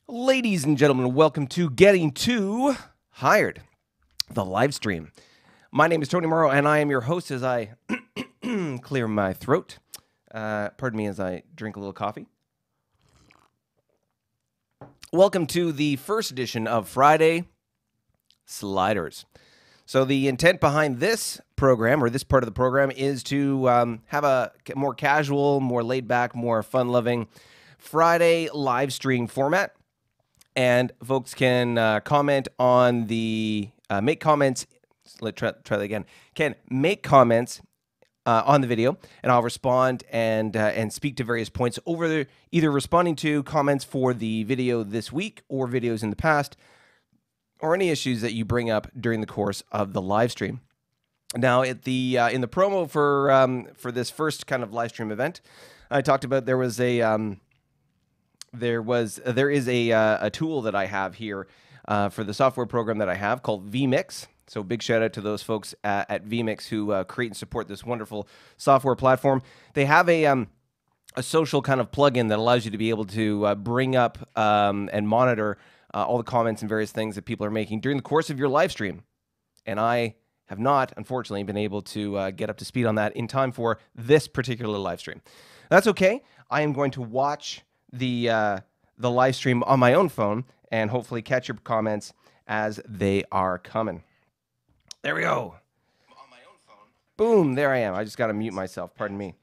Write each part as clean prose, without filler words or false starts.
Ladies and gentlemen, welcome to Getting to Hired, the live stream. My name is Tony Morrow, and I am your host as I clear my throat. Pardon me as I drink a little coffee. Welcome to the first edition of Friday Sliders. So the intent behind this program, or this part of the program, is to have a more casual, more laid-back, more fun-loving Friday live stream format. And folks can comment on the, make comments, let's try that again, can make comments on the video, and I'll respond and speak to various points over there, either responding to comments for the video this week or videos in the past, or any issues that you bring up during the course of the live stream. Now, at the in the promo for this first kind of live stream event, I talked about there is a tool that I have here for the software program that I have called vMix. So big shout out to those folks at vMix who create and support this wonderful software platform. They have a social kind of plugin that allows you to be able to bring up and monitor all the comments and various things that people are making during the course of your live stream. And I have not, unfortunately, been able to get up to speed on that in time for this particular live stream. That's okay. I am going to watch the live stream on my own phone and hopefully catch your comments as they are coming. There we go. On my own phone. Boom, there I am. I just got to mute myself. Pardon me.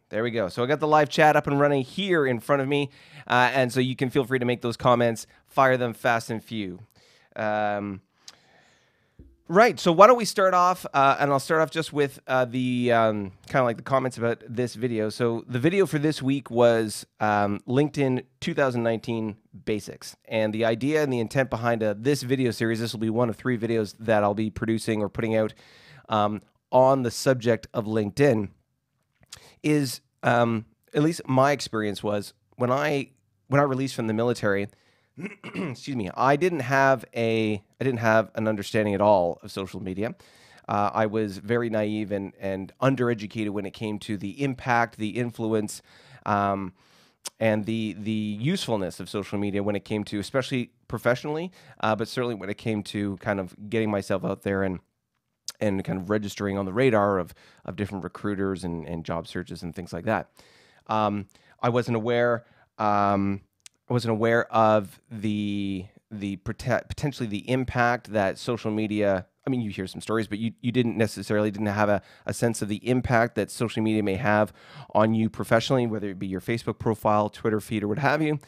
There we go. So I got the live chat up and running here in front of me, and so you can feel free to make those comments, fire them fast and few. Right, so why don't we start off, and I'll start off just with the kind of like the comments about this video. So the video for this week was LinkedIn 2019 Basics. And the idea and the intent behind this video series, this will be one of 3 videos that I'll be producing or putting out on the subject of LinkedIn, is at least my experience was when I released from the military, excuse me, I didn't have an understanding at all of social media. I was very naive and undereducated when it came to the impact, the influence, and the usefulness of social media when it came to, especially professionally, but certainly when it came to kind of getting myself out there and kind of registering on the radar of different recruiters and job searches and things like that. I wasn't aware. I wasn't aware of the potentially the impact that social media. I mean, you hear some stories, but you didn't have a sense of the impact that social media may have on you professionally, whether it be your Facebook profile, Twitter feed, or what have you.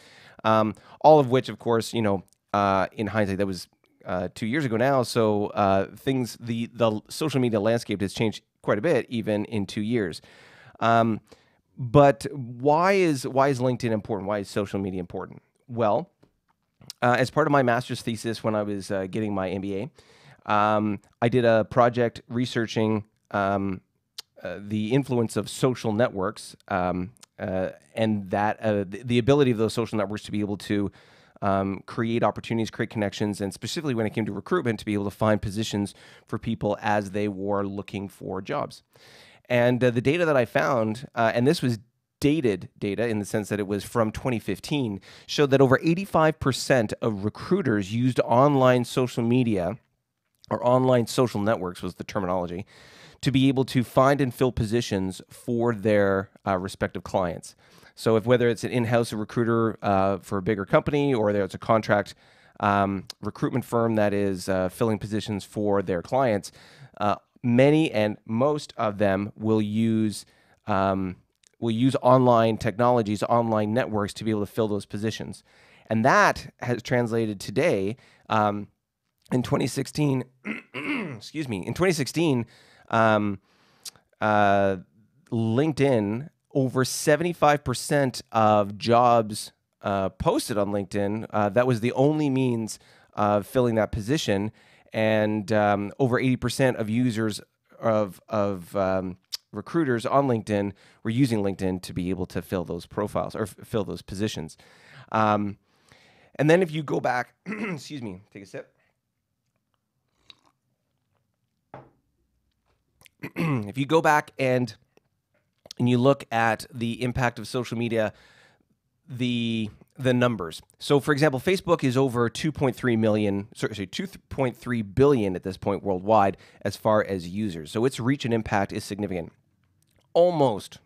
All of which, of course, in hindsight, that was 2 years ago now. So the social media landscape has changed quite a bit, even in 2 years. But why is LinkedIn important? Why is social media important? Well, as part of my master's thesis when I was getting my MBA, I did a project researching the influence of social networks and that the ability of those social networks to be able to create opportunities, create connections, and specifically when it came to recruitment, to be able to find positions for people as they were looking for jobs. And the data that I found, and this was dated data in the sense that it was from 2015, showed that over 85% of recruiters used online social media, or online social networks was the terminology, to be able to find and fill positions for their respective clients. So whether it's an in-house recruiter for a bigger company, or there's a contract recruitment firm that is filling positions for their clients, many and most of them will use online technologies, online networks to be able to fill those positions. And that has translated today in 2016, excuse me, in 2016, LinkedIn, over 75% of jobs posted on LinkedIn, that was the only means of filling that position. And over 80% of users of recruiters on LinkedIn were using LinkedIn to be able to fill those profiles or fill those positions. And then if you go back, excuse me, take a sip. If you go back and you look at the impact of social media, the the numbers. So, for example, Facebook is over 2.3 billion at this point worldwide as far as users. So its reach and impact is significant. Almost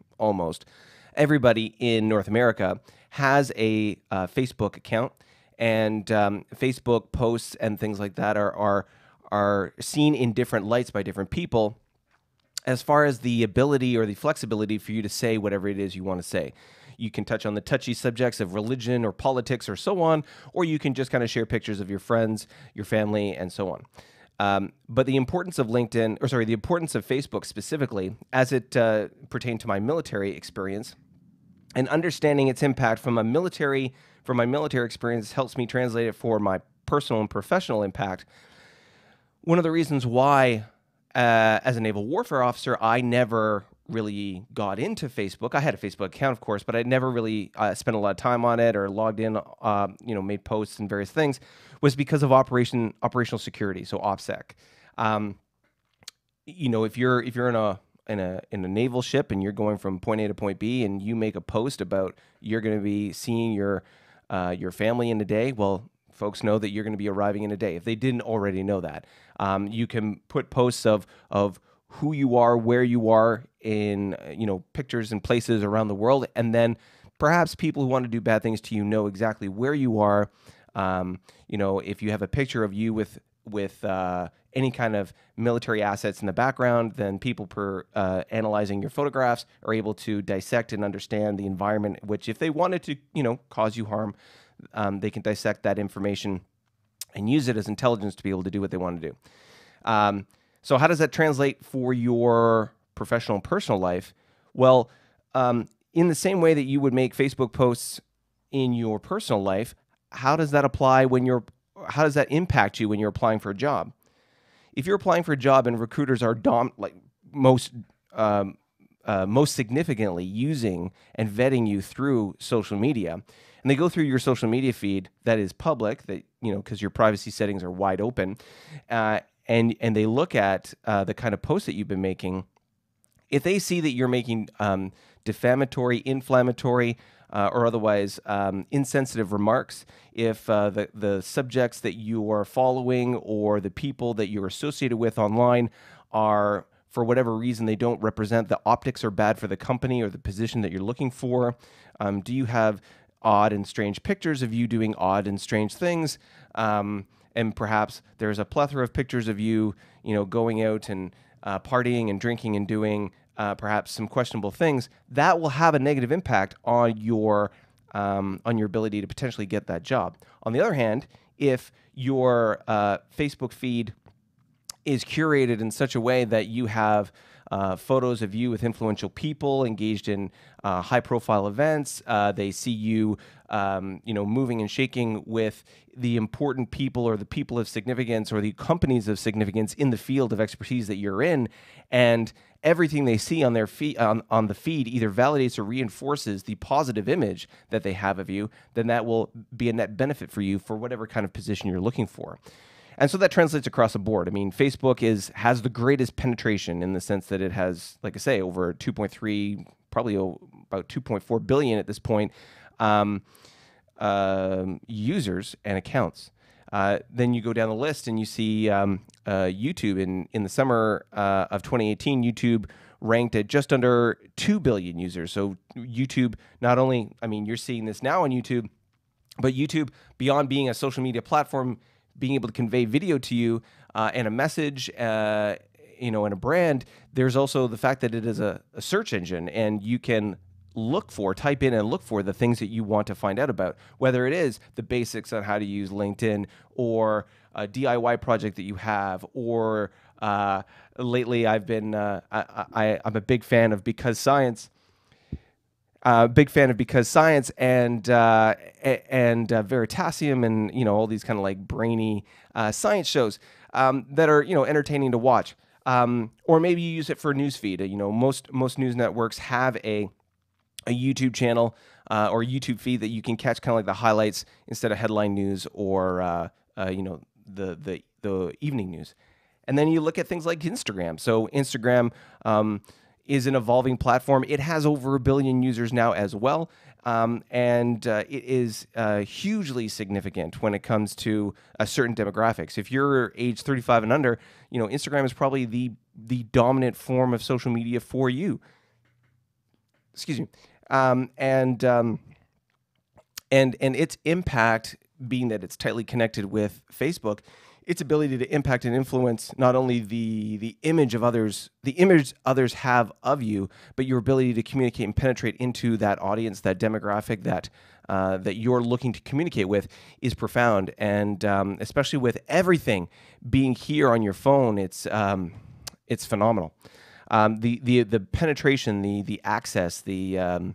everybody in North America has a Facebook account, and Facebook posts and things like that are seen in different lights by different people as far as the ability or the flexibility for you to say whatever it is you want to say. You can touch on the touchy subjects of religion or politics or so on, or you can just kind of share pictures of your friends, your family, and so on. But the importance of the importance of Facebook specifically, as it pertained to my military experience, and understanding its impact from my military experience helps me translate it for my personal and professional impact. One of the reasons why, as a naval warfare officer, I never really got into Facebook. I had a Facebook account, of course, but I never really spent a lot of time on it or logged in, made posts and various things, was because of operational security, so OPSEC. If you're in a naval ship and you're going from point A to point B and you make a post about you're going to be seeing your family in a day, well, folks know that you're going to be arriving in a day. If they didn't already know that, you can put posts of who you are, where you are in, pictures and places around the world. And then perhaps people who want to do bad things to you know exactly where you are. If you have a picture of you with any kind of military assets in the background, then people analyzing your photographs are able to dissect and understand the environment, which if they wanted to, cause you harm, they can dissect that information and use it as intelligence to be able to do what they want to do. So how does that translate for your professional and personal life? Well, in the same way that you would make Facebook posts in your personal life, how does that impact you when you're applying for a job? If you're applying for a job and recruiters are most significantly using and vetting you through social media, and they go through your social media feed that is public, that because your privacy settings are wide open, and they look at the kind of posts that you've been making. If they see that you're making defamatory, inflammatory, or otherwise insensitive remarks, if the subjects that you are following or the people that you're associated with online are, for whatever reason, they don't represent, the optics are bad for the company or the position that you're looking for, do you have odd and strange pictures of you doing odd and strange things, and perhaps there's a plethora of pictures of you, going out and partying and drinking and doing perhaps some questionable things, that will have a negative impact on your ability to potentially get that job. On the other hand, if your Facebook feed is curated in such a way that you have photos of you with influential people engaged in high-profile events, they see you, moving and shaking with the important people or the people of significance or the companies of significance in the field of expertise that you're in, and everything they see on their feed on the feed either validates or reinforces the positive image that they have of you, then that will be a net benefit for you for whatever kind of position you're looking for. And so that translates across the board. I mean, Facebook has the greatest penetration in the sense that it has, like I say, over 2.3, probably about 2.4 billion at this point, users and accounts. Then you go down the list and you see YouTube. In the summer of 2018, YouTube ranked at just under 2 billion users. So YouTube, not only, you're seeing this now on YouTube, but YouTube, beyond being a social media platform, being able to convey video to you and a message, and a brand, there's also the fact that it is a search engine, and you can type in and look for the things that you want to find out about, whether it is the basics on how to use LinkedIn or a DIY project that you have, or lately I've been, I'm a big fan of Because Science. And Veritasium, and all these kind of like brainy science shows that are entertaining to watch. Or maybe you use it for a news feed. Most news networks have a YouTube channel or a YouTube feed that you can catch kind of like the highlights instead of headline news or the evening news. And then you look at things like Instagram. So Instagram is an evolving platform. It has over 1 billion users now as well. It is hugely significant when it comes to certain demographics. If you're age 35 and under, Instagram is probably the dominant form of social media for you. Excuse me. And its impact, being that it's tightly connected with Facebook, its ability to impact and influence not only the image of others, the image others have of you, but your ability to communicate and penetrate into that audience, that demographic that you're looking to communicate with, is profound. And especially with everything being here on your phone, it's phenomenal. The penetration, the access, the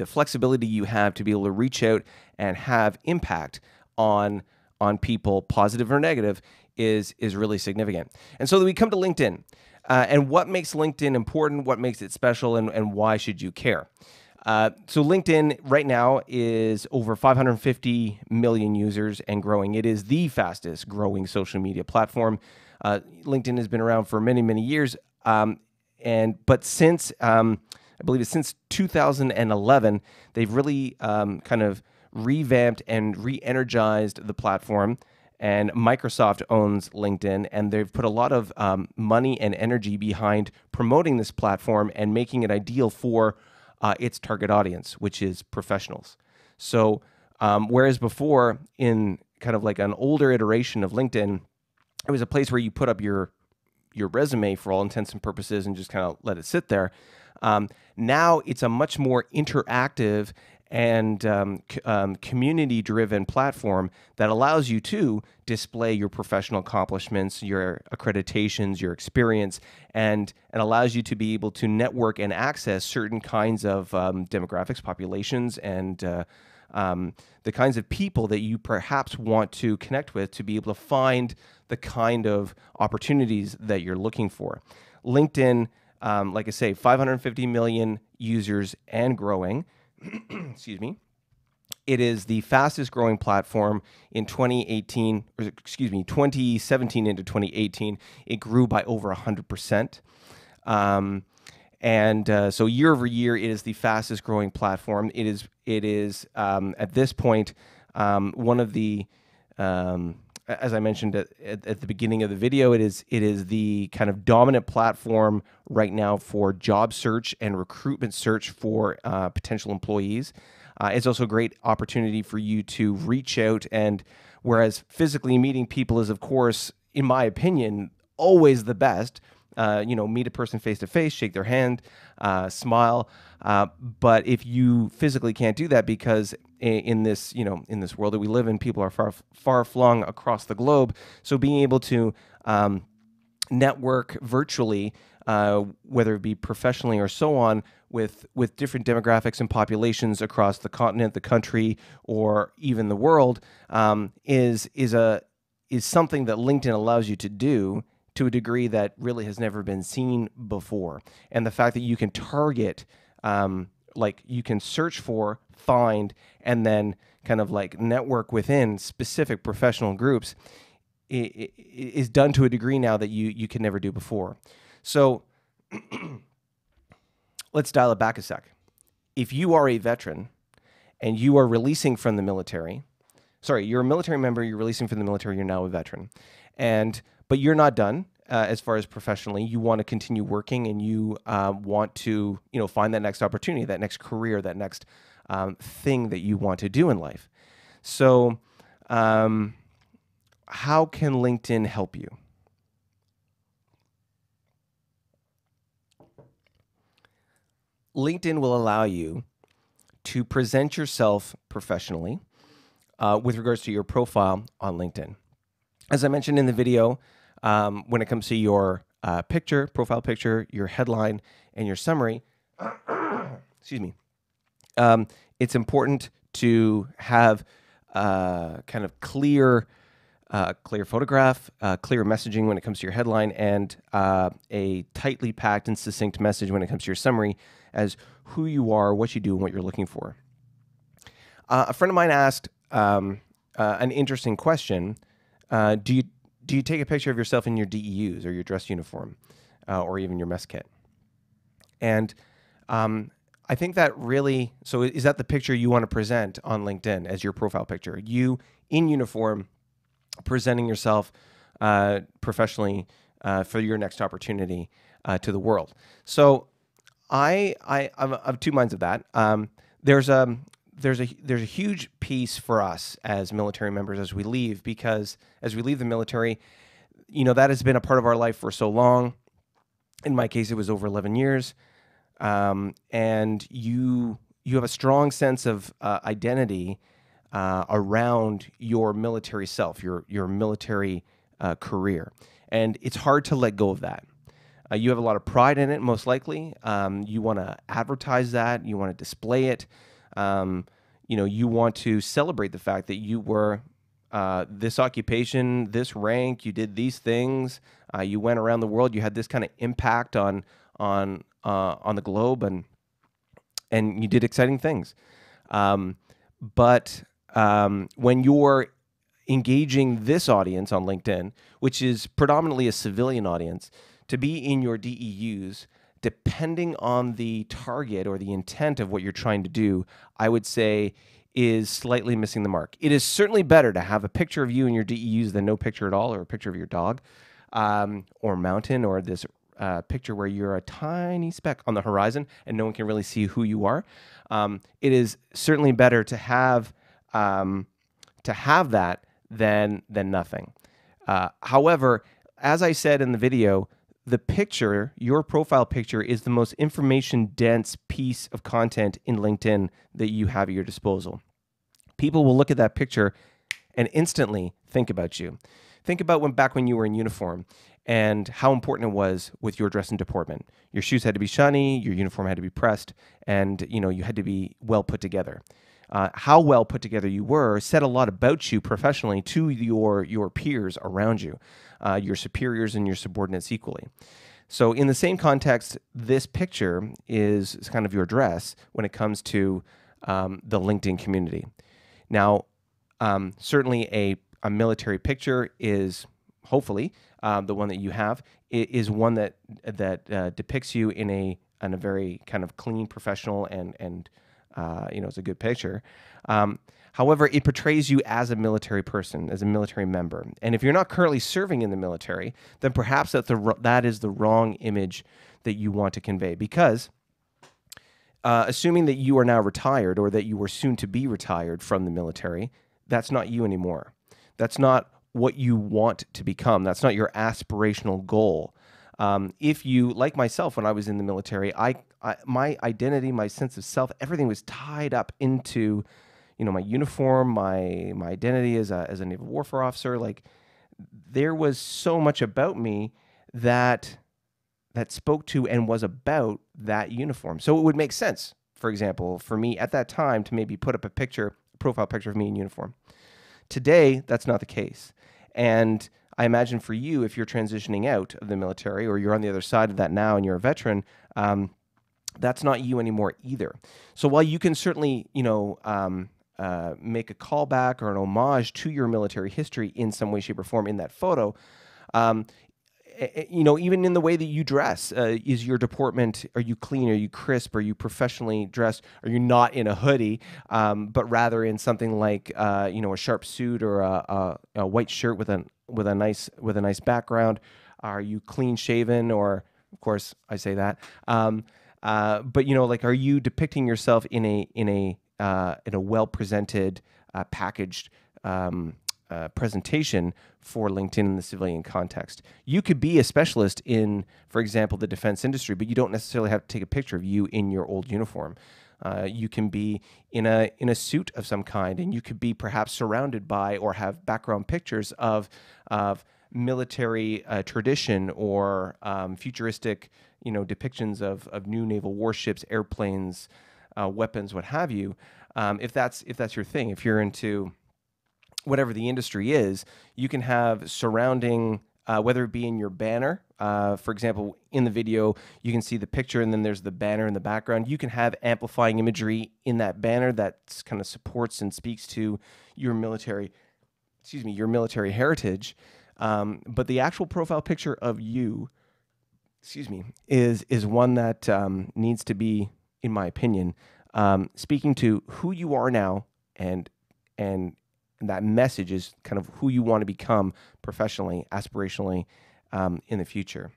flexibility you have to be able to reach out and have impact on people, positive or negative, is really significant. And so we come to LinkedIn. And what makes LinkedIn important, what makes it special, and why should you care? So LinkedIn right now is over 550 million users and growing. It is the fastest growing social media platform. LinkedIn has been around for many, many years. But since, I believe it's since 2011, they've really kind of revamped and re-energized the platform. And Microsoft owns LinkedIn, and they've put a lot of money and energy behind promoting this platform and making it ideal for its target audience, which is professionals. So whereas before, in kind of like an older iteration of LinkedIn, it was a place where you put up your resume for all intents and purposes and just kind of let it sit there. Now it's a much more interactive and community-driven platform that allows you to display your professional accomplishments, your accreditations, your experience, and allows you to be able to network and access certain kinds of demographics, populations, and the kinds of people that you perhaps want to connect with to be able to find the kind of opportunities that you're looking for. LinkedIn, like I say, 550 million users and growing. Excuse me. It is the fastest growing platform in 2017 into 2018. It grew by over 100%. So year over year, it is the fastest growing platform. It is at this point one of the, as I mentioned at the beginning of the video, it is the kind of dominant platform right now for job search and recruitment search for potential employees. It's also a great opportunity for you to reach out, and whereas physically meeting people is, of course, in my opinion, always the best. Meet a person face to face, shake their hand, smile. But if you physically can't do that, because in this world that we live in, people are far flung across the globe. So being able to network virtually, whether it be professionally or so on, with different demographics and populations across the continent, the country, or even the world, is something that LinkedIn allows you to do to a degree that really has never been seen before. And the fact that you can target, you can search for, find, and then kind of like network within specific professional groups is done to a degree now that you can never do before. So let's dial it back a sec. If you are a veteran and you are releasing from the military, you're a military member, you're releasing from the military, you're now a veteran, but you're not done as far as professionally. You want to continue working, and you want to find that next opportunity, that next career, that next thing that you want to do in life. So how can LinkedIn help you? LinkedIn will allow you to present yourself professionally with regards to your profile on LinkedIn. As I mentioned in the video, when it comes to your profile picture, your headline, and your summary, excuse me, it's important to have kind of clear photograph, clear messaging when it comes to your headline, and a tightly packed and succinct message when it comes to your summary as who you are, what you do, and what you're looking for. A friend of mine asked an interesting question. Do you take a picture of yourself in your DEUs or your dress uniform or even your mess kit? And I think that really, so is that the picture you want to present on LinkedIn as your profile picture? You in uniform, presenting yourself professionally for your next opportunity to the world. So I'm of two minds of that. There's a huge piece for us as military members as we leave, because as we leave the military, that has been a part of our life for so long. In my case, it was over 11 years. And you have a strong sense of identity around your military self, your military career, and it's hard to let go of that. You have a lot of pride in it, most likely. You want to advertise that. You want to display it. You want to celebrate the fact that you were this occupation, this rank. You did these things. You went around the world. You had this kind of impact on the globe, and you did exciting things. But when you're engaging this audience on LinkedIn, which is predominantly a civilian audience, to be in your DEUs, depending on the target or the intent of what you're trying to do, I would say is slightly missing the mark. It is certainly better to have a picture of you in your DEUs than no picture at all, or a picture of your dog or mountain, or this picture where you're a tiny speck on the horizon and no one can really see who you are. It is certainly better to have that than nothing. However, as I said in the video, the picture, your profile picture, is the most information-dense piece of content in LinkedIn that you have at your disposal. People will look at that picture and instantly think about you. Think about back when you were in uniform and how important it was with your dress and deportment. Your shoes had to be shiny, your uniform had to be pressed, and you had to be well put together. How well put together you were said a lot about you professionally to your peers around you, your superiors and your subordinates equally. So in the same context, this picture is kind of your dress when it comes to the LinkedIn community. Now, certainly a military picture is, hopefully, the one that you have is one that depicts you in a very kind of clean, professional, and it's a good picture. However, it portrays you as a military person, as a military member. And if you're not currently serving in the military, then perhaps that is the wrong image that you want to convey. Because assuming that you are now retired, or that you were soon to be retired from the military, that's not you anymore. That's not what you want to become. That's not your aspirational goal. If you, like myself, when I was in the military, my identity, my sense of self, everything was tied up into, my uniform, my identity as a naval warfare officer. Like, there was so much about me that spoke to and was about that uniform. So it would make sense, for example, for me at that time to maybe put up a profile picture of me in uniform. Today, that's not the case. And I imagine for you, if you're transitioning out of the military, or you're on the other side of that now and you're a veteran, that's not you anymore either. So while you can certainly, make a callback or an homage to your military history in some way, shape, or form in that photo, even in the way that you dress, is your deportment, are you clean, are you crisp, are you professionally dressed, are you not in a hoodie, but rather in something like, a sharp suit or a white shirt with a nice background? Are you clean shaven? Or, of course, I say that. But are you depicting yourself in a well presented, packaged presentation for LinkedIn in the civilian context? You could be a specialist in, for example, the defense industry, but you don't necessarily have to take a picture of you in your old uniform. You can be in a suit of some kind, and you could be perhaps surrounded by or have background pictures of military tradition or futuristic, depictions of new naval warships, airplanes, weapons, what have you. If that's your thing, if you're into whatever the industry is, you can have surrounding, whether it be in your banner. For example, in the video, you can see the picture and then there's the banner in the background. You can have amplifying imagery in that banner that kind of supports and speaks to your military heritage. But the actual profile picture of you, is one that needs to be in my opinion, speaking to who you are now, and that message is kind of who you want to become professionally, aspirationally, in the future.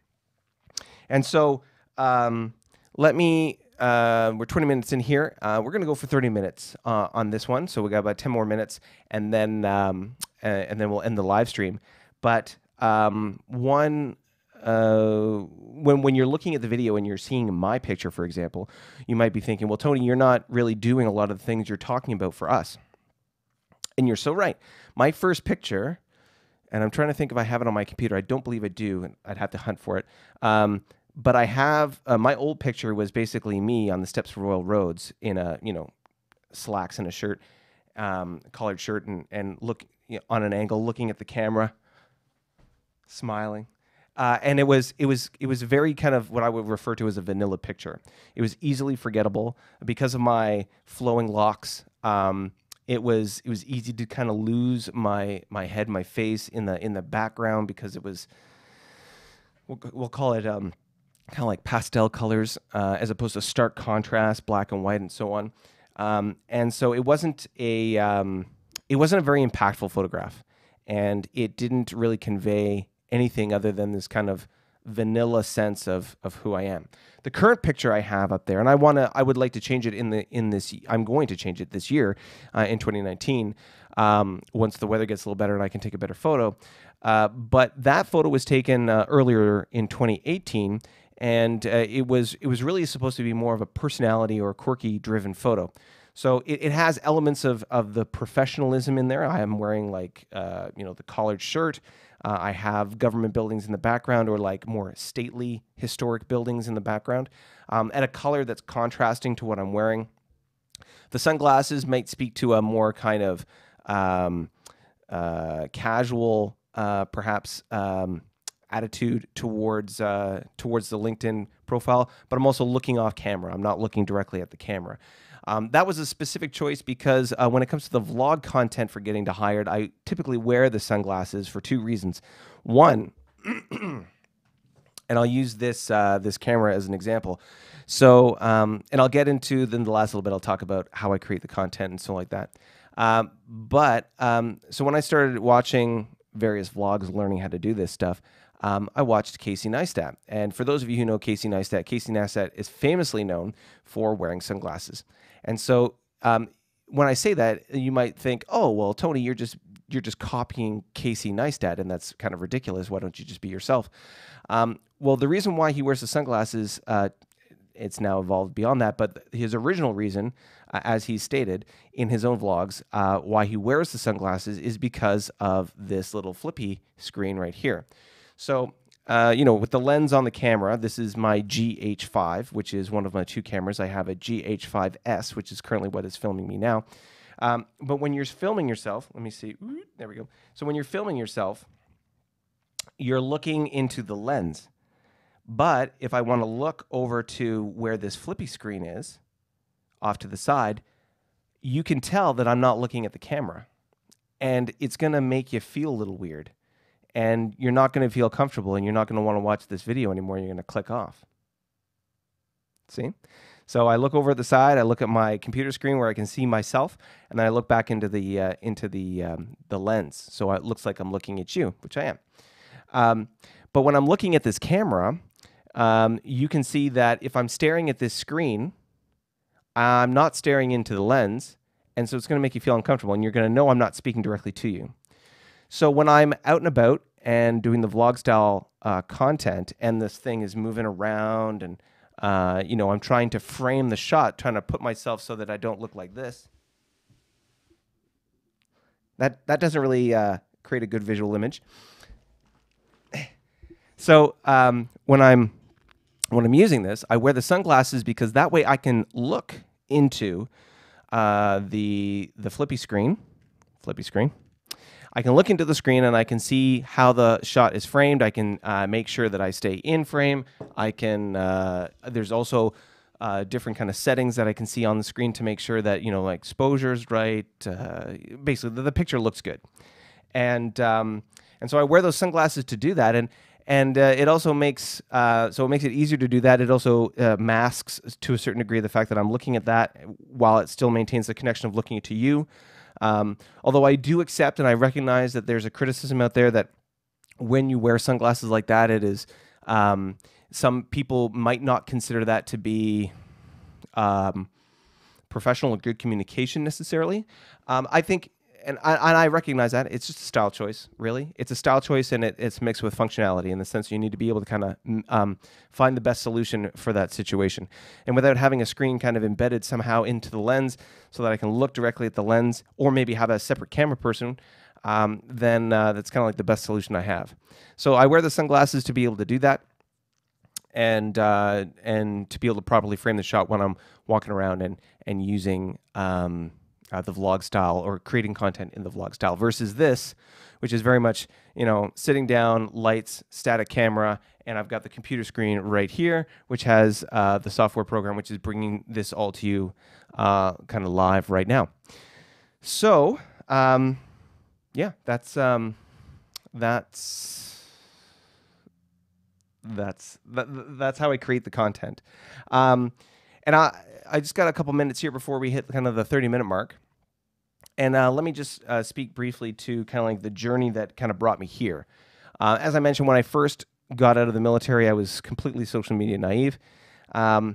And so let me, we're 20 minutes in here. We're going to go for 30 minutes on this one. So we got about 10 more minutes, and then we'll end the live stream. But when you're looking at the video and you're seeing my picture, for example, you might be thinking, well, Tony, you're not really doing a lot of the things you're talking about for us. And you're so right. My first picture, and I'm trying to think if I have it on my computer. I don't believe I do, and I'd have to hunt for it. But I have, my old picture was basically me on the steps of Royal Roads in a, slacks and a shirt, collared shirt, and look on an angle, looking at the camera, smiling. And it was very kind of what I would refer to as a vanilla picture. It was easily forgettable because of my flowing locks. It was easy to kind of lose my head, my face in the background, because it was, we'll call it kind of like pastel colors, as opposed to stark contrast, black and white, and so on. And so it wasn't a very impactful photograph, and it didn't really convey anything other than this kind of vanilla sense of who I am. The current picture I have up there, and I would like to change it I'm going to change it this year, in 2019, once the weather gets a little better and I can take a better photo. But that photo was taken earlier in 2018, and it was really supposed to be more of a personality or quirky driven photo. So it has elements of the professionalism in there. I am wearing the collared shirt. I have government buildings in the background, or like more stately historic buildings in the background, and a color that's contrasting to what I'm wearing. The sunglasses might speak to a more kind of casual, perhaps, attitude towards the LinkedIn profile, but I'm also looking off camera. I'm not looking directly at the camera. That was a specific choice because when it comes to the vlog content for Getting to Hired, I typically wear the sunglasses for two reasons. One, and I'll use this camera as an example. So, and I'll get into then the last little bit. I'll talk about how I create the content and so like that. So when I started watching various vlogs, learning how to do this stuff, I watched Casey Neistat. And for those of you who know Casey Neistat is famously known for wearing sunglasses. And so when I say that, you might think, oh, well, Tony, you're just copying Casey Neistat, and that's kind of ridiculous. Why don't you just be yourself? Well, the reason why he wears the sunglasses, it's now evolved beyond that, but his original reason, as he stated in his own vlogs, why he wears the sunglasses is because of this little flippy screen right here. So, with the lens on the camera, this is my GH5, which is one of my two cameras. I have a GH5S, which is currently what is filming me now. But when you're filming yourself, let me see. There we go. So when you're filming yourself, you're looking into the lens. But if I want to look over to where this flippy screen is, off to the side, you can tell that I'm not looking at the camera. And it's going to make you feel a little weird. And you're not going to feel comfortable, and you're not going to want to watch this video anymore. You're going to click off. See? So I look over at the side. I look at my computer screen where I can see myself, and then I look back into the lens. So it looks like I'm looking at you, which I am. But when I'm looking at this camera, you can see that if I'm staring at this screen, I'm not staring into the lens, and so it's going to make you feel uncomfortable, and you're going to know I'm not speaking directly to you. So when I'm out and about and doing the vlog style content, and this thing is moving around, and I'm trying to frame the shot, trying to put myself so that I don't look like this. That doesn't really create a good visual image. So when I'm using this, I wear the sunglasses because that way I can look into the flippy screen. I can look into the screen and I can see how the shot is framed. I can make sure that I stay in frame. I can. There's also different kind of settings that I can see on the screen to make sure that like exposure's right. Basically, the picture looks good, and so I wear those sunglasses to do that. And it also makes so it makes it easier to do that. It also masks to a certain degree the fact that I'm looking at that while it still maintains the connection of looking to you. Although I do accept and I recognize that there's a criticism out there that when you wear sunglasses like that, it is some people might not consider that to be professional or good communication necessarily. I think, and I recognize that it's just a style choice, really. It's a style choice, and it's mixed with functionality in the sense you need to be able to kind of find the best solution for that situation. And without having a screen kind of embedded somehow into the lens so that I can look directly at the lens or maybe have a separate camera person, then that's kind of like the best solution I have. So I wear the sunglasses to be able to do that, and to be able to properly frame the shot when I'm walking around and using the vlog style or creating content in the vlog style versus this, which is very much, sitting down, lights, static camera, and I've got the computer screen right here, which has the software program, which is bringing this all to you kind of live right now. So, yeah, that's how I create the content. And I just got a couple minutes here before we hit kind of the 30-minute mark. And let me just speak briefly to kind of like the journey that kind of brought me here. As I mentioned, when I first got out of the military, I was completely social media naive. I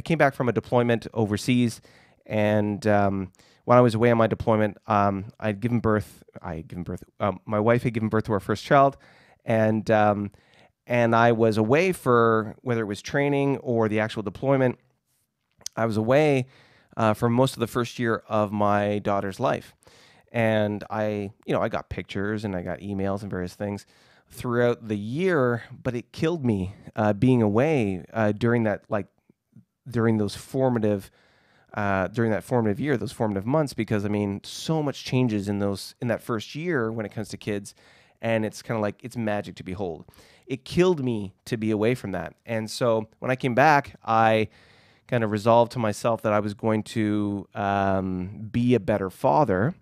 came back from a deployment overseas, and when I was away on my deployment, I'd given birth. My wife had given birth to our first child, and I was away for whether it was training or the actual deployment. I was away for most of the first year of my daughter's life, and I got pictures and I got emails and various things throughout the year, but it killed me being away during that formative year, those formative months, because so much changes in that first year when it comes to kids, and it's kind of like it's magic to behold. It killed me to be away from that, and so when I came back, I kind of resolved to myself that I was going to be a better father.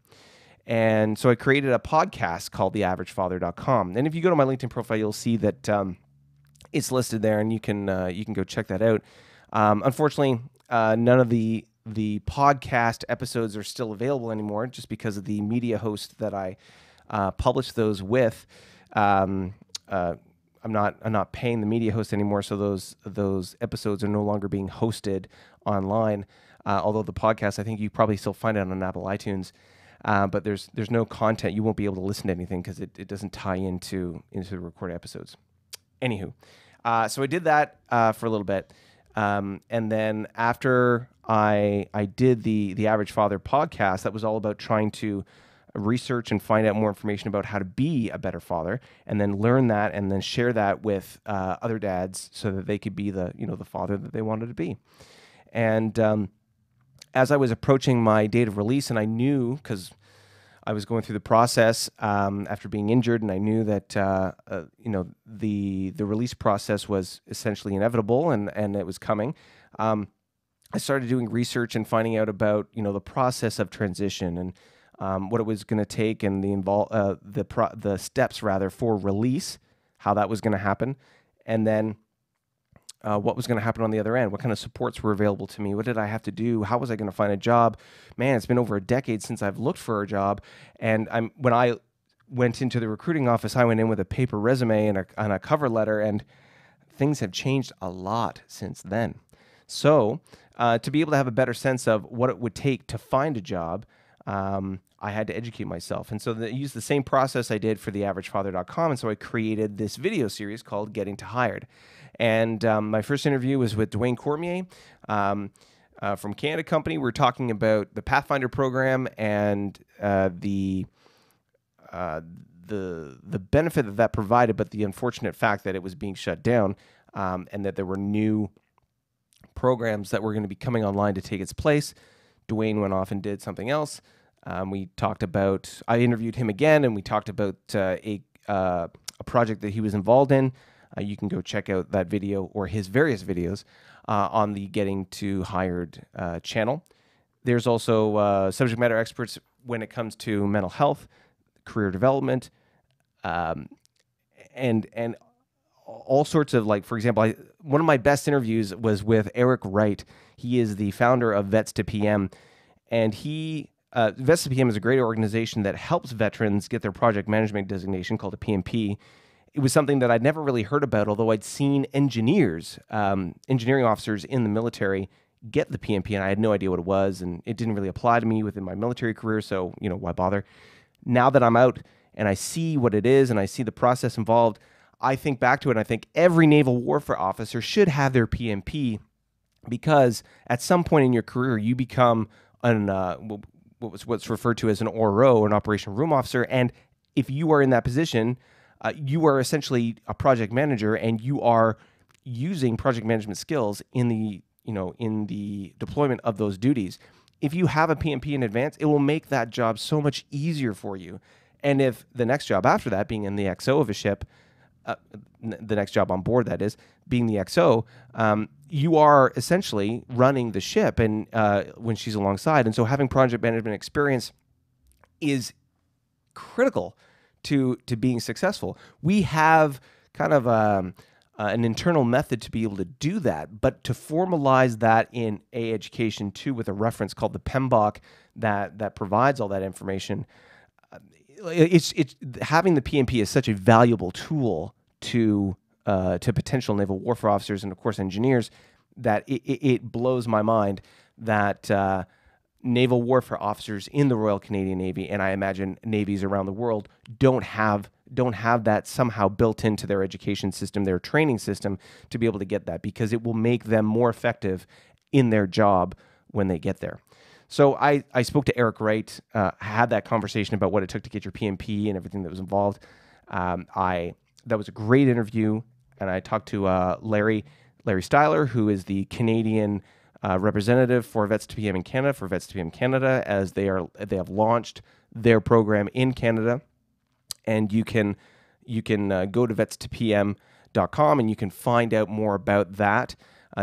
And so I created a podcast called theaveragefather.com. And if you go to my LinkedIn profile, you'll see that it's listed there, and you can go check that out. Unfortunately, none of the podcast episodes are still available anymore, just because of the media host that I published those with. I'm not paying the media host anymore, so those episodes are no longer being hosted online. Although the podcast, I think you probably still find it on Apple iTunes, but there's no content. You won't be able to listen to anything because it doesn't tie into the recorded episodes. Anywho, so I did that for a little bit, and then after I did the Average Father podcast, that was all about trying to research and find out more information about how to be a better father, and then learn that and then share that with other dads so that they could be the father that they wanted to be. And as I was approaching my date of release, and I knew, because I was going through the process after being injured, and I knew that the release process was essentially inevitable and it was coming. I started doing research and finding out about the process of transition and what it was going to take, and the steps rather for release, how that was going to happen, and then what was going to happen on the other end, what kind of supports were available to me, what did I have to do, how was I going to find a job. Man, it's been over a decade since I've looked for a job, and when I went into the recruiting office, I went in with a paper resume and a cover letter, and things have changed a lot since then. So to be able to have a better sense of what it would take to find a job, I had to educate myself. And so I used the same process I did for theaveragefather.com. And so I created this video series called Getting to Hired. And my first interview was with Dwayne Cormier from Canada Company. We were talking about the Pathfinder program and the benefit that provided, but the unfortunate fact that it was being shut down, and that there were new programs that were going to be coming online to take its place. Dwayne went off and did something else. I interviewed him again, and we talked about a project that he was involved in. You can go check out that video or his various videos on the Getting to Hired channel. There's also subject matter experts when it comes to mental health, career development, um, and all sorts of, like, for example, one of my best interviews was with Eric Wright. He is the founder of Vets to PM, and Vets to PM is a great organization that helps veterans get their project management designation called a PMP. It was something that I'd never really heard about, although I'd seen engineering officers in the military get the PMP, and I had no idea what it was, and it didn't really apply to me within my military career, so, why bother? Now that I'm out and I see what it is and I see the process involved, I think back to it and I think every naval warfare officer should have their PMP, because at some point in your career you become what's referred to as an ORO, an operation room officer, and if you are in that position, you are essentially a project manager, and you are using project management skills in the deployment of those duties. If you have a PMP in advance, it will make that job so much easier for you. And if the next job after that, being in the XO of a ship, the next job on board, that is, being the XO, you are essentially running the ship and when she's alongside. And so having project management experience is critical to being successful. We have kind of an internal method to be able to do that, but to formalize that in education too, with a reference called the PMBOK that provides all that information. It's having the PMP is such a valuable tool to potential naval warfare officers and, of course, engineers, that it blows my mind that naval warfare officers in the Royal Canadian Navy, and I imagine navies around the world, don't have that somehow built into their education system, their training system, to be able to get that, because it will make them more effective in their job when they get there. So I spoke to Eric Wright, had that conversation about what it took to get your PMP and everything that was involved. That was a great interview, and I talked to Larry Styler, who is the Canadian representative for Vets to PM in Canada, for Vets to PM Canada, as they have launched their program in Canada. And you can go to vets2pm.com and you can find out more about that.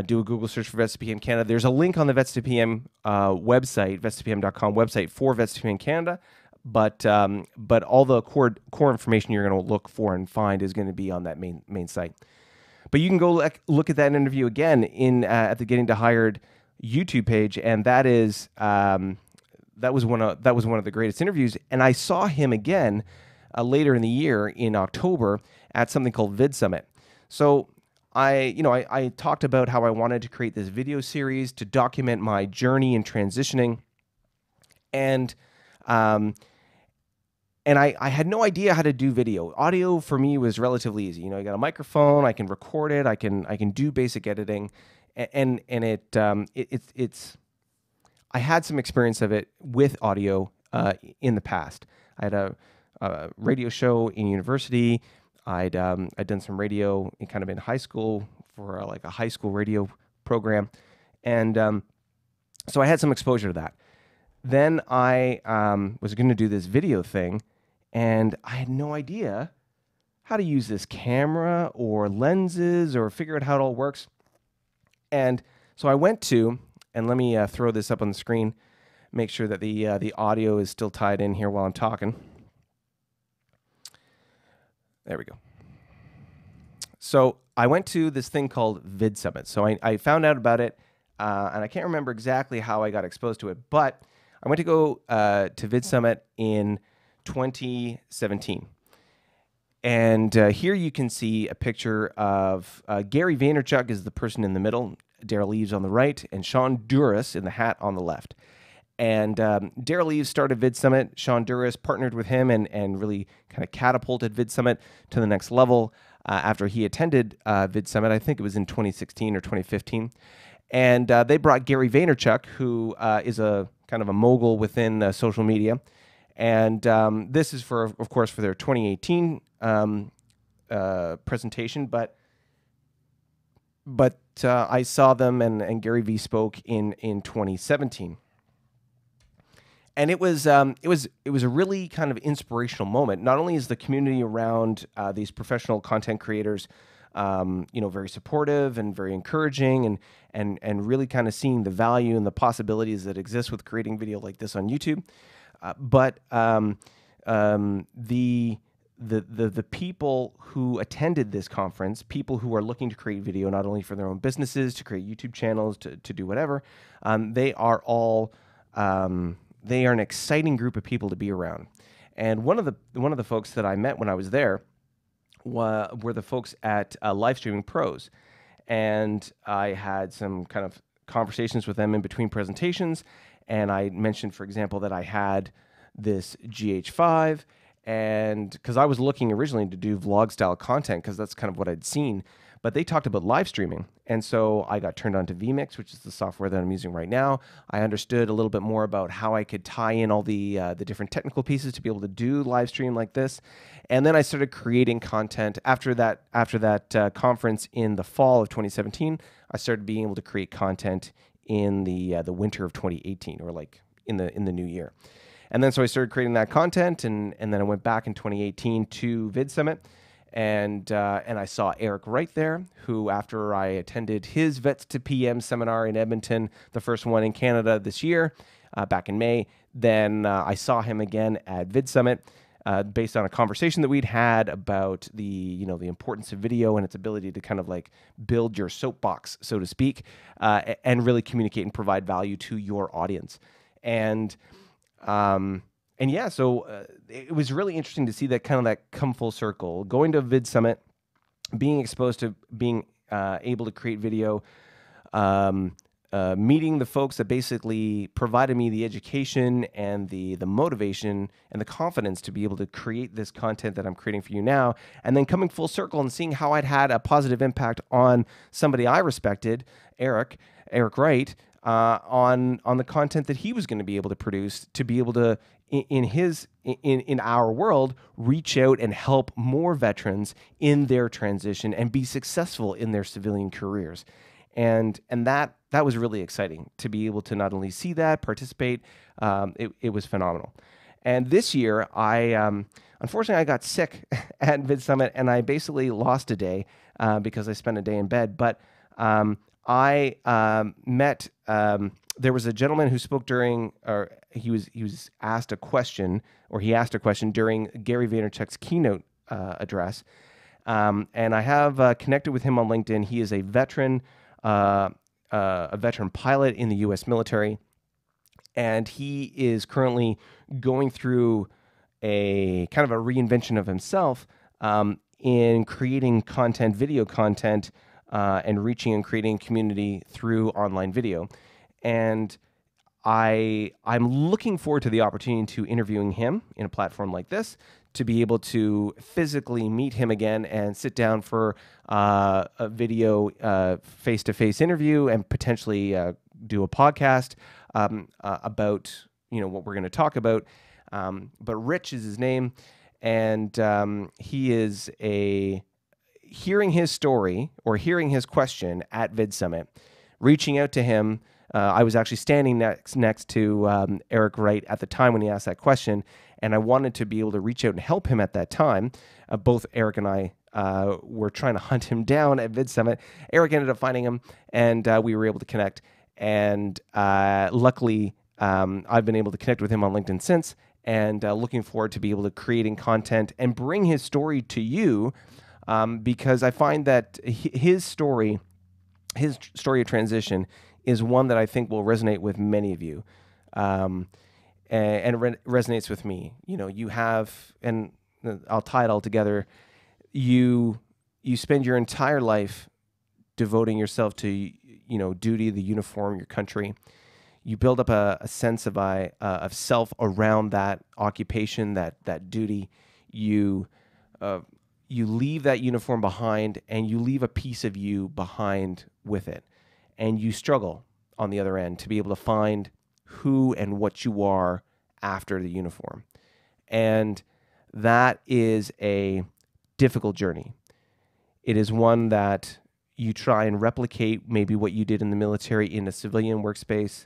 Do a Google search for Vets to PM Canada. There's a link on the Vets to PM website, vets2pm.com website, for Vets to PM Canada. But all the core information you're going to look for and find is going to be on that main site. But you can go look at that interview again at the Getting to Hired YouTube page, and that was one of the greatest interviews. And I saw him again later in the year in October at something called Vid Summit. So I talked about how I wanted to create this video series to document my journey in transitioning, and I had no idea how to do video. Audio for me was relatively easy. I got a microphone, I can record it, I can do basic editing, and it's I had some experience of it with audio in the past. I had a radio show in university. I'd done some radio in high school for like a high school radio program, and so I had some exposure to that. Then I was going to do this video thing, and I had no idea how to use this camera or lenses or figure out how it all works. And so I went to, and let me throw this up on the screen, make sure that the audio is still tied in here while I'm talking. There we go. So I went to this thing called Vid Summit. So I found out about it, and I can't remember exactly how I got exposed to it, but I went to go to Vid Summit in 2017. And here you can see a picture of Gary Vaynerchuk is the person in the middle, Daryl Eves on the right, and Sean Duras in the hat on the left. And Daryl Eves started Vid Summit. Sean Duras partnered with him and really kind of catapulted Vid Summit to the next level after he attended Vid Summit. I think it was in 2016 or 2015. And they brought Gary Vaynerchuk, who is a kind of a mogul within social media. And this is of course, for their 2018 presentation. But I saw them, and Gary V spoke in 2017. And it was a really kind of inspirational moment. Not only is the community around these professional content creators, very supportive and very encouraging, and really kind of seeing the value and the possibilities that exist with creating video like this on YouTube, but the the people who attended this conference, people who are looking to create video not only for their own businesses, to create YouTube channels, to do whatever, they are all they are an exciting group of people to be around. And one of the folks that I met when I was there were the folks at Livestreaming Pros, and I had some kind of conversations with them in between presentations. And I mentioned, for example, that I had this GH5, and because I was looking originally to do vlog style content, because that's kind of what I'd seen, but they talked about live streaming. And so I got turned on to vMix, which is the software that I'm using right now. I understood a little bit more about how I could tie in all the different technical pieces to be able to do live stream like this. And then I started creating content after that conference in the fall of 2017. I started being able to create content in the winter of 2018, or like in the new year. And then so I started creating that content, and then I went back in 2018 to VidSummit, and I saw Eric Wright there, who, after I attended his Vets to PM seminar in Edmonton, the first one in Canada this year, back in May, then I saw him again at VidSummit, based on a conversation that we'd had about the importance of video and its ability to kind of like build your soapbox, so to speak, and really communicate and provide value to your audience. And yeah, so it was really interesting to see that come full circle, going to VidSummit, being exposed to being able to create video, meeting the folks that basically provided me the education and the motivation and the confidence to be able to create this content that I'm creating for you now, and then coming full circle and seeing how I'd had a positive impact on somebody I respected, Eric Wright, on the content that he was going to be able to produce, to be able to in our world reach out and help more veterans in their transition and be successful in their civilian careers. And that was really exciting to be able to not only see that, participate. It was phenomenal. And this year, unfortunately, I got sick at VidSummit, and I basically lost a day because I spent a day in bed. But I met. There was a gentleman who spoke during, or he was asked a question, or he asked a question during Gary Vaynerchuk's keynote address, and I have connected with him on LinkedIn. He is a veteran pilot in the U.S. military, and he is currently going through a kind of a reinvention of himself in creating content, video content, and reaching and creating community through online video. And I'm looking forward to the opportunity to interviewing him in a platform like this, to be able to physically meet him again and sit down for a video face-to-face interview, and potentially do a podcast about what we're going to talk about. But Rich is his name, and he is hearing his story, or hearing his question at VidSummit, reaching out to him. I was actually standing next to Eric Wright at the time when he asked that question, and I wanted to be able to reach out and help him at that time. Both Eric and I were trying to hunt him down at VidSummit. Eric ended up finding him, and we were able to connect. And luckily, I've been able to connect with him on LinkedIn since, and looking forward to be able to creating content and bring his story to you, because I find that his story of transition is one that I think will resonate with many of you, and resonates with me. You have, and I'll tie it all together. You spend your entire life devoting yourself to duty, the uniform, your country. You build up a sense of self around that occupation, that duty. You leave that uniform behind, and you leave a piece of you behind with it. And you struggle on the other end to be able to find who and what you are after the uniform. And that is a difficult journey. It is one that you try and replicate maybe what you did in the military in a civilian workspace.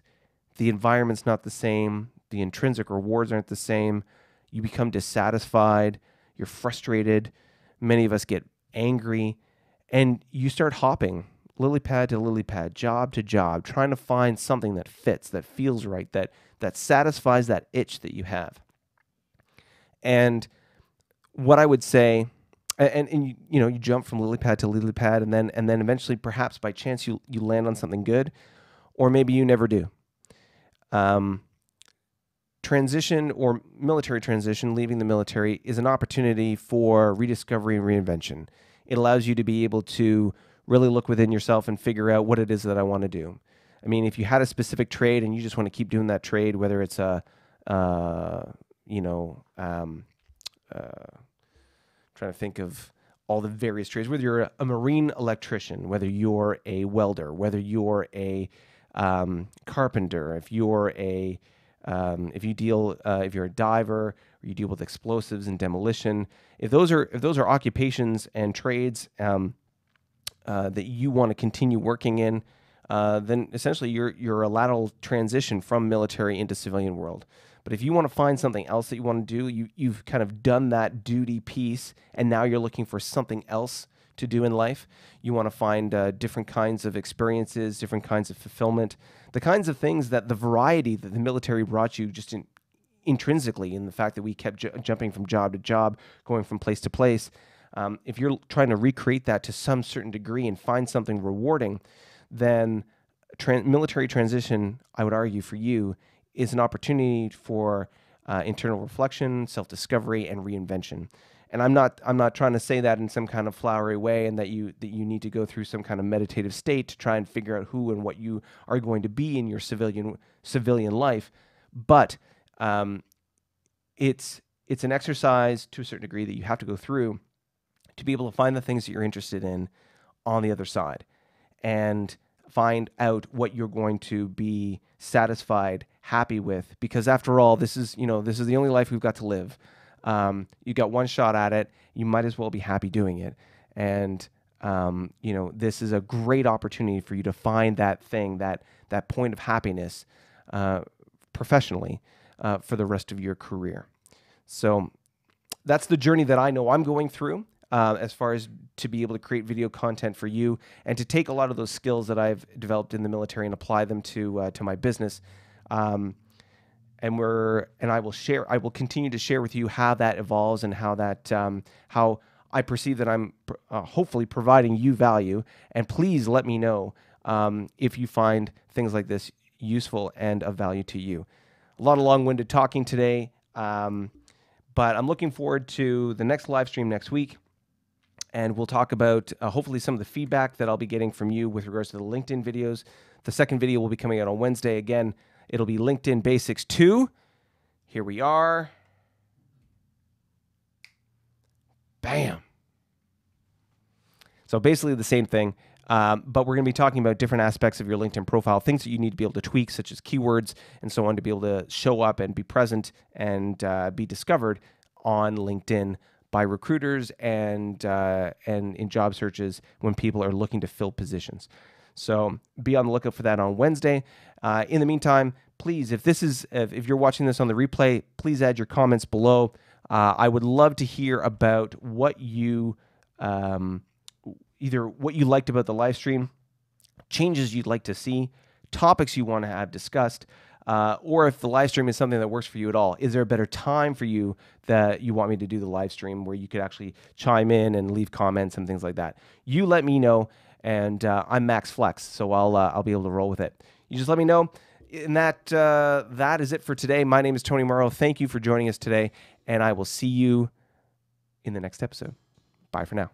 The environment's not the same. The intrinsic rewards aren't the same. You become dissatisfied. You're frustrated. Many of us get angry, and you start hopping lily pad to lily pad, job to job, trying to find something that fits, that feels right, that satisfies that itch that you have. And what I would say, and you jump from lily pad to lily pad, and then eventually, perhaps by chance, you land on something good, or maybe you never do. Transition or military transition, leaving the military, is an opportunity for rediscovery and reinvention. It allows you to be able to really look within yourself and figure out what it is that I want to do. I mean, if you had a specific trade and you just want to keep doing that trade, whether it's trying to think of all the various trades, whether you're a marine electrician, whether you're a welder, whether you're a carpenter, if you're a if you're a diver, or you deal with explosives and demolition, if those are occupations and trades that you want to continue working in, then essentially you're a lateral transition from military into civilian world. But if you want to find something else that you want to do, you've kind of done that duty piece, and now you're looking for something else to do in life. You want to find different kinds of experiences, different kinds of fulfillment, the kinds of things that the variety that the military brought you just intrinsically, in the fact that we kept jumping from job to job, going from place to place. If you're trying to recreate that to some certain degree and find something rewarding, then military transition, I would argue for you, is an opportunity for internal reflection, self-discovery, and reinvention. And I'm not trying to say that in some kind of flowery way, and that you need to go through some kind of meditative state to try and figure out who and what you are going to be in your civilian life. But it's an exercise to a certain degree that you have to go through to be able to find the things that you're interested in on the other side, and find out what you're going to be satisfied, happy with, because after all, this is the only life we've got to live. You got one shot at it. You might as well be happy doing it. And this is a great opportunity for you to find that thing, that point of happiness professionally for the rest of your career. So that's the journey that I know I'm going through. As far as to be able to create video content for you, and to take a lot of those skills that I've developed in the military and apply them to my business. I will continue to share with you how that evolves, and how I perceive that I'm hopefully providing you value. And please let me know if you find things like this useful and of value to you. A lot of long-winded talking today, but I'm looking forward to the next live stream next week. And we'll talk about hopefully some of the feedback that I'll be getting from you with regards to the LinkedIn videos. The second video will be coming out on Wednesday. Again, it'll be LinkedIn Basics 2. Here we are. Bam. So basically the same thing, but we're going to be talking about different aspects of your LinkedIn profile, things that you need to be able to tweak, such as keywords and so on, to be able to show up and be present and be discovered on LinkedIn by recruiters and in job searches when people are looking to fill positions. So be on the lookout for that on Wednesday. In the meantime, please, if you're watching this on the replay, please add your comments below. I would love to hear about what you either what you liked about the live stream, changes you'd like to see, topics you want to have discussed, or if the live stream is something that works for you at all. Is there a better time for you that you want me to do the live stream, where you could actually chime in and leave comments and things like that? You let me know, and I'm Max Flex, so I'll be able to roll with it. You just let me know. And that is it for today. My name is Tony Morrow. Thank you for joining us today, and I will see you in the next episode. Bye for now.